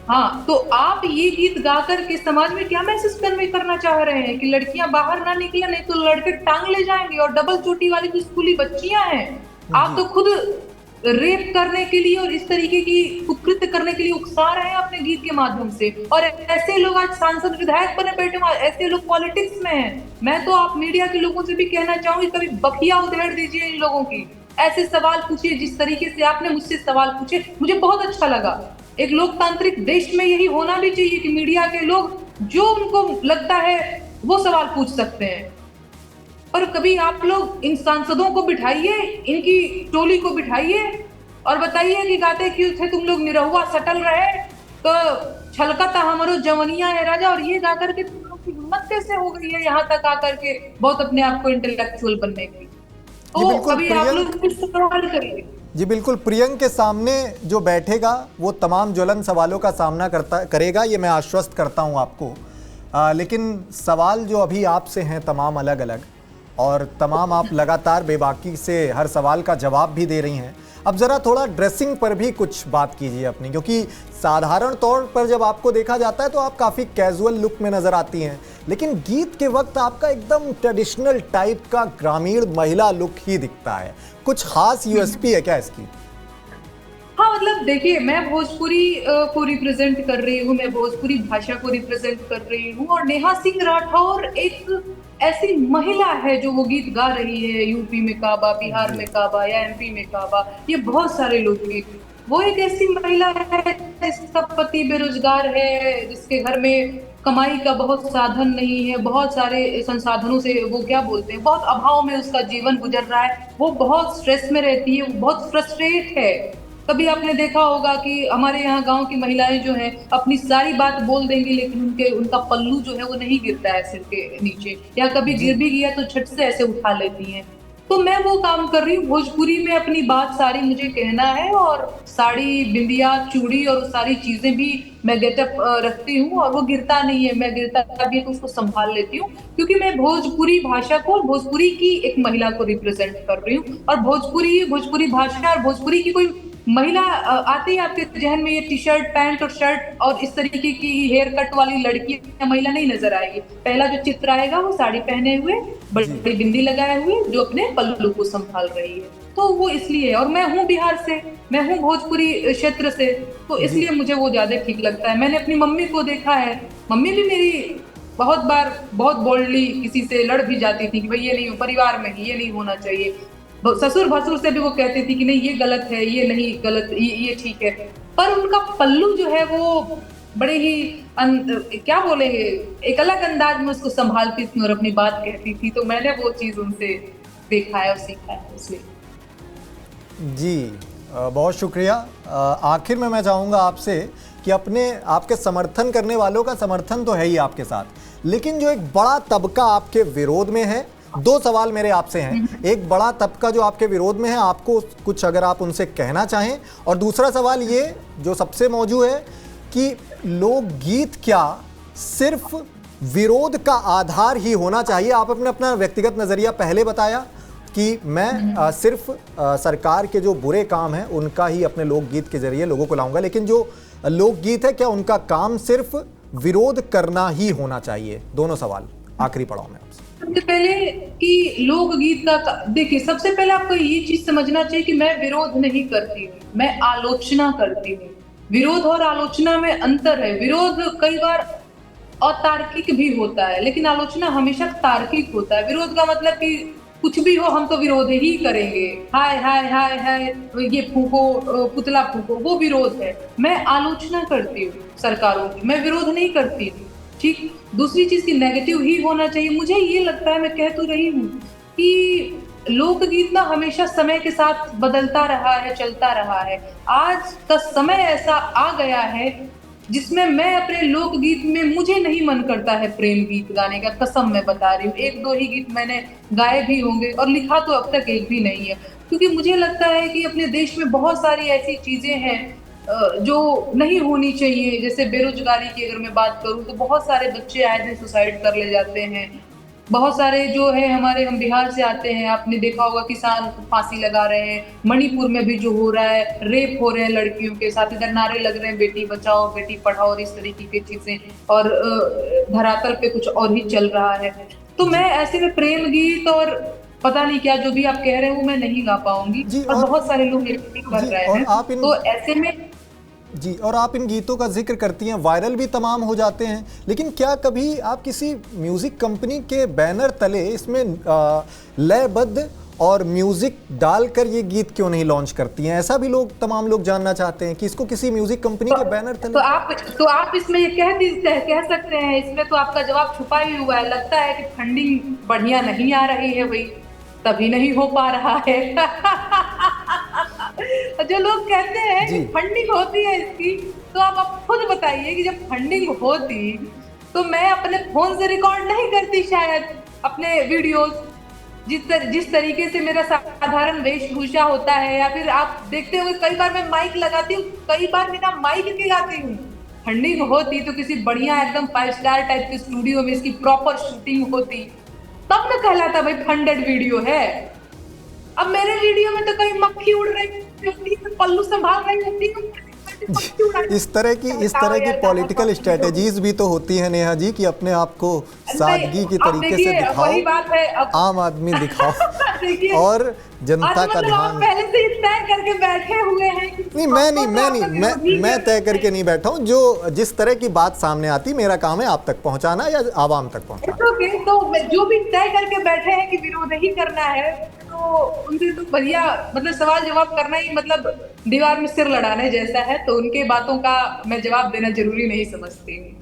हाँ। तो आप ये गीत गा करके समाज में क्या मैसेज कन्वे करना चाह रहे हैं कि लड़कियां बाहर ना निकले, नहीं तो लड़के टांग ले जाएंगे। और डबल चोटी वाली जो स्कूली बच्चियां हैं, आप जी तो खुद रेप करने के लिए और इस तरीके की कुकृत्य करने के लिए उकसा रहे हैं अपने गीत के माध्यम से। और ऐसे लोग आज सांसद विधायक बने बैठे हुए, ऐसे लोग पॉलिटिक्स में हैं। मैं तो आप मीडिया के लोगों से भी कहना चाहूंगी, कभी बखिया उधेड़ दीजिए इन लोगों की, ऐसे सवाल पूछिए जिस तरीके से आपने मुझसे सवाल पूछे, मुझे बहुत अच्छा लगा। एक लोकतांत्रिक देश में यही होना भी चाहिए कि मीडिया के लोग जो उनको लगता है वो सवाल पूछ सकते हैं। पर कभी आप लोग इन सांसदों को बिठाइए, इनकी टोली को बिठाइए और बताइए कि गाते क्यों थे तुम लोग, निरहुआ सटल रहे तो छलकता हमारो जवनिया है राजा, और ये गा करके तुम लोग की हिम्मत कैसे हो गई है यहाँ तक आकर के बहुत अपने आप को इंटेलेक्चुअल बनने की। जी तो बिल्कुल कभी आप प्रियंक। लोग इस सवाल करिए। जी बिल्कुल, प्रियंक के सामने जो बैठेगा वो तमाम ज्वलन सवालों का सामना करेगा, ये मैं आश्वस्त करता हूँ आपको। लेकिन सवाल जो अभी आपसे हैं तमाम अलग अलग, और तमाम आप लगातार बेबाकी से हर सवाल का जवाब भी दे रही हैं। अब ज़रा थोड़ा ड्रेसिंग पर भी कुछ बात कीजिए अपनी, क्योंकि साधारण तौर पर जब आपको देखा जाता है तो आप काफ़ी कैजुअल लुक में नज़र आती हैं, लेकिन गीत के वक्त आपका एकदम ट्रेडिशनल टाइप का ग्रामीण महिला लुक ही दिखता है। कुछ खास यूएसपी है क्या इसकी? हाँ मतलब देखिए, मैं भोजपुरी को रिप्रेजेंट कर रही हूँ, मैं भोजपुरी भाषा को रिप्रेजेंट कर रही हूँ, और नेहा सिंह राठौर एक ऐसी महिला है जो वो गीत गा रही है। यूपी में काबा, बिहार में काबा या एमपी में काबा, ये बहुत सारे लोकगीत। वो एक ऐसी महिला है जिसका पति बेरोजगार है, जिसके घर में कमाई का बहुत साधन नहीं है, बहुत सारे संसाधनों से वो क्या बोलते हैं, बहुत अभाव में उसका जीवन गुजर रहा है। वो बहुत स्ट्रेस में रहती है, वो बहुत फ्रस्ट्रेट है। कभी आपने देखा होगा कि हमारे यहाँ गांव की महिलाएं जो हैं अपनी सारी बात बोल देंगी, लेकिन उनका पल्लू जो है वो नहीं गिरता है सिर के नीचे, या कभी जी गिर भी गया तो झट से ऐसे उठा लेती हैं। तो मैं वो काम कर रही हूँ, भोजपुरी में अपनी बात सारी मुझे कहना है, और साड़ी, बिंदिया, चूड़ी और सारी चीजें भी मैं गेटअप रखती हूँ, और वो गिरता नहीं है। मैं गिरता भी है तो उसको संभाल लेती हूँ, क्योंकि मैं भोजपुरी भाषा को, भोजपुरी की एक महिला को रिप्रेजेंट कर रही हूँ। और भोजपुरी भाषा और भोजपुरी की कोई महिला आती है आपके जहन में, ये टी शर्ट पैंट और शर्ट और इस तरीके की हेयर कट वाली लड़की या महिला नहीं नजर आएगी। पहला जो चित्र आएगा वो साड़ी पहने हुए, बड़ी बिंदी लगाए हुए, जो अपने पल्लू को संभाल रही है। तो वो इसलिए, और मैं हूँ बिहार से, मैं हूँ भोजपुरी क्षेत्र से, तो इसलिए मुझे वो ज्यादा ठीक लगता है। मैंने अपनी मम्मी को देखा है, मम्मी भी मेरी बहुत बार बहुत बोल्डली किसी से लड़ भी जाती थी कि भाई ये नहीं, परिवार में ये नहीं होना चाहिए। ससुर भसुर से भी वो कहती थी कि नहीं ये गलत है, ये नहीं गलत, ये ठीक है। पर उनका पल्लू जो है वो बड़े ही क्या बोलेंगे, एक अलग अंदाज में उसको संभालती थी और अपनी बात कहती थी। तो मैंने वो चीज उनसे देखा है और सीखा है इसलिए। जी बहुत शुक्रिया। आखिर में मैं चाहूँगा आपसे कि आपके समर्थन करने वालों का समर्थन तो है ही आपके साथ, लेकिन जो एक बड़ा तबका आपके विरोध में है, दो सवाल मेरे आपसे हैं। एक बड़ा तबका जो आपके विरोध में है, आपको कुछ अगर आप उनसे कहना चाहें, और दूसरा सवाल ये जो सबसे मौजूद है कि लोकगीत क्या सिर्फ विरोध का आधार ही होना चाहिए। आप अपने अपना व्यक्तिगत नज़रिया पहले बताया कि मैं सिर्फ सरकार के जो बुरे काम हैं उनका ही अपने लोकगीत के जरिए लोगों को लाऊंगा, लेकिन जो लोकगीत है क्या उनका काम सिर्फ विरोध करना ही होना चाहिए? दोनों सवाल आखिरी पड़ाव में आपसे। सबसे पहले कि लोकगीत का देखिए, सबसे पहले आपको ये चीज समझना चाहिए कि मैं विरोध नहीं करती हूँ, मैं आलोचना करती हूँ। विरोध और आलोचना में अंतर है। विरोध कई बार अतार्किक भी होता है, लेकिन आलोचना हमेशा तार्किक होता है। विरोध का मतलब कि कुछ भी हो हम तो विरोध ही करेंगे, हाय हाय हाय हाय ये फूको, पुतला फूको, वो विरोध है। मैं आलोचना करती हूँ सरकारों की, मैं विरोध नहीं करती हूँ। ठीक। दूसरी चीज की नेगेटिव ही होना चाहिए। मुझे ये लगता है, मैं कह तो रही हूँ कि लोकगीत ना हमेशा समय के साथ बदलता रहा है, चलता रहा है। आज का समय ऐसा आ गया है जिसमें मैं अपने लोकगीत में मुझे नहीं मन करता है प्रेम गीत गाने का, कसम मैं बता रही हूँ। एक दो ही गीत मैंने गाए भी होंगे और लिखा तो अब तक एक भी नहीं है, क्योंकि मुझे लगता है कि अपने देश में बहुत सारी ऐसी चीजें हैं जो नहीं होनी चाहिए। जैसे बेरोजगारी की अगर मैं बात करूं तो बहुत सारे बच्चे आए दिन सुसाइड कर ले जाते हैं। बहुत सारे जो है हमारे, हम बिहार से आते हैं, आपने देखा होगा किसान फांसी लगा रहे हैं। मणिपुर में भी जो हो रहा है, रेप हो रहे हैं लड़कियों के साथ, इधर नारे लग रहे हैं बेटी बचाओ बेटी पढ़ाओ और इस तरीके की चीजें, और धरातल पे कुछ और ही चल रहा है। तो मैं ऐसे में प्रेम गीत और पता नहीं क्या जो भी आप कह रहे हो मैं नहीं गा पाऊंगी, और बहुत सारे लोग कर रहे हैं। तो ऐसे में जी, और आप इन गीतों का जिक्र करती हैं, वायरल भी तमाम हो जाते हैं, लेकिन क्या कभी आप किसी म्यूज़िक कंपनी के बैनर तले इसमें लयबद्ध और म्यूज़िक डालकर ये गीत क्यों नहीं लॉन्च करती हैं? ऐसा भी तमाम लोग जानना चाहते हैं कि इसको किसी म्यूज़िक कंपनी के बैनर तले। तो आप इसमें ये कह सकते हैं, इसमें तो आपका जवाब छुपा ही हुआ है। लगता है कि फंडिंग बढ़िया नहीं आ रही है भाई, तभी नहीं हो पा रहा है। जो लोग कहते हैं कि फंडिंग होती है इसकी, तो आप खुद बताइए कि जब फंडिंग होती तो मैं अपने फोन से रिकॉर्ड नहीं करती शायद अपने वीडियोस। जिस तरीके से मेरा साधारण वेशभूषा होता है, या फिर आप देखते हुए कई बार मैं माइक लगाती हूँ, कई बार बिना माइक के गाती हूँ। फंडिंग होती तो किसी बढ़िया एकदम 5 स्टार टाइप के स्टूडियो में इसकी प्रॉपर शूटिंग होती, तब न कहलाता भाई फंडेड वीडियो है। अब मेरे वीडियो में तो कहीं मक्खी उड़ रही होती है, पल्लू संभाल रही होती है। इस तरह की पॉलिटिकल स्ट्रेटेजीज भी तो होती है नेहा जी, कि अपने आप को सादगी की तरीके से दिखाओ, आम आदमी दिखाओ और जनता का ध्यान। पहले से तय करके बैठे हुए हैं। नहीं, मैं तय करके नहीं बैठा हूँ। जो जिस तरह की बात सामने आती, मेरा काम है आप तक पहुँचाना या आवाम तक पहुँचाना। तो जो भी तय करके बैठे हैं कि विरोध ही करना है, तो उनसे तो बढ़िया मतलब सवाल जवाब करना ही मतलब दीवार में सिर लड़ाने जैसा है। तो उनके बातों का मैं जवाब देना जरूरी नहीं समझती हूँ।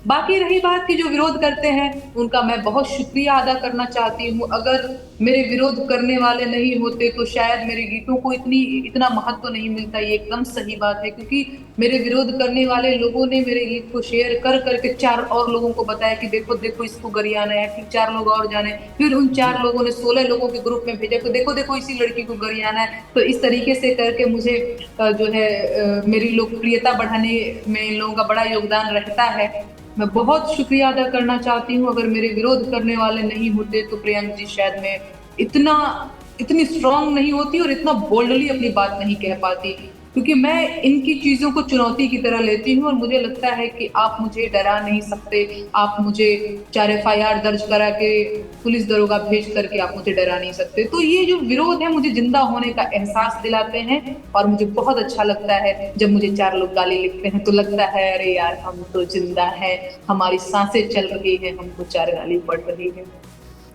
बाकी रही बात कि जो विरोध करते हैं उनका मैं बहुत शुक्रिया अदा करना चाहती हूँ। अगर मेरे विरोध करने वाले नहीं होते तो शायद मेरे गीतों को इतना महत्व तो नहीं मिलता। ये एकदम सही बात है, क्योंकि मेरे विरोध करने वाले लोगों ने मेरे गीत को शेयर कर करके 4 और लोगों को बताया कि देखो देखो इसको गरियाना है, फिर 4 लोग और जाने, फिर उन 4 लोगों ने 16 लोगों के ग्रुप में भेजा कि देखो देखो इसी लड़की को गरियाना है। तो इस तरीके से करके मुझे जो है मेरी लोकप्रियता बढ़ाने में इन लोगों का बड़ा योगदान रहता है। मैं बहुत शुक्रिया अदा करना चाहती हूँ। अगर मेरे विरोध करने वाले नहीं होते तो प्रियंक जी शायद मैं इतनी स्ट्रांग नहीं होती और इतना बोल्डली अपनी बात नहीं कह पाती, क्योंकि मैं इनकी चीजों को चुनौती की तरह लेती हूँ और मुझे लगता है कि आप मुझे डरा नहीं सकते। आप मुझे 4 FIR दर्ज करा के पुलिस दरोगा भेज करके आप मुझे डरा नहीं सकते। तो ये जो विरोध है मुझे जिंदा होने का एहसास दिलाते हैं, और मुझे बहुत अच्छा लगता है जब मुझे 4 लोग गाली लिखते हैं तो लगता है अरे यार हम तो जिंदा हैं, हमारी सांसें चल रही है, हमको 4 गाली पड़ रही है।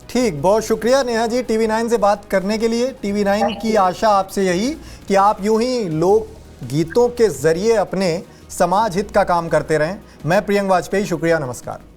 ठीक, बहुत शुक्रिया नेहा जी TV9 से बात करने के लिए। TV9 की आशा आपसे यही कि आप यूं ही लोक गीतों के जरिए अपने समाज हित का काम करते रहें। मैं प्रियंक वाजपेयी, शुक्रिया, नमस्कार।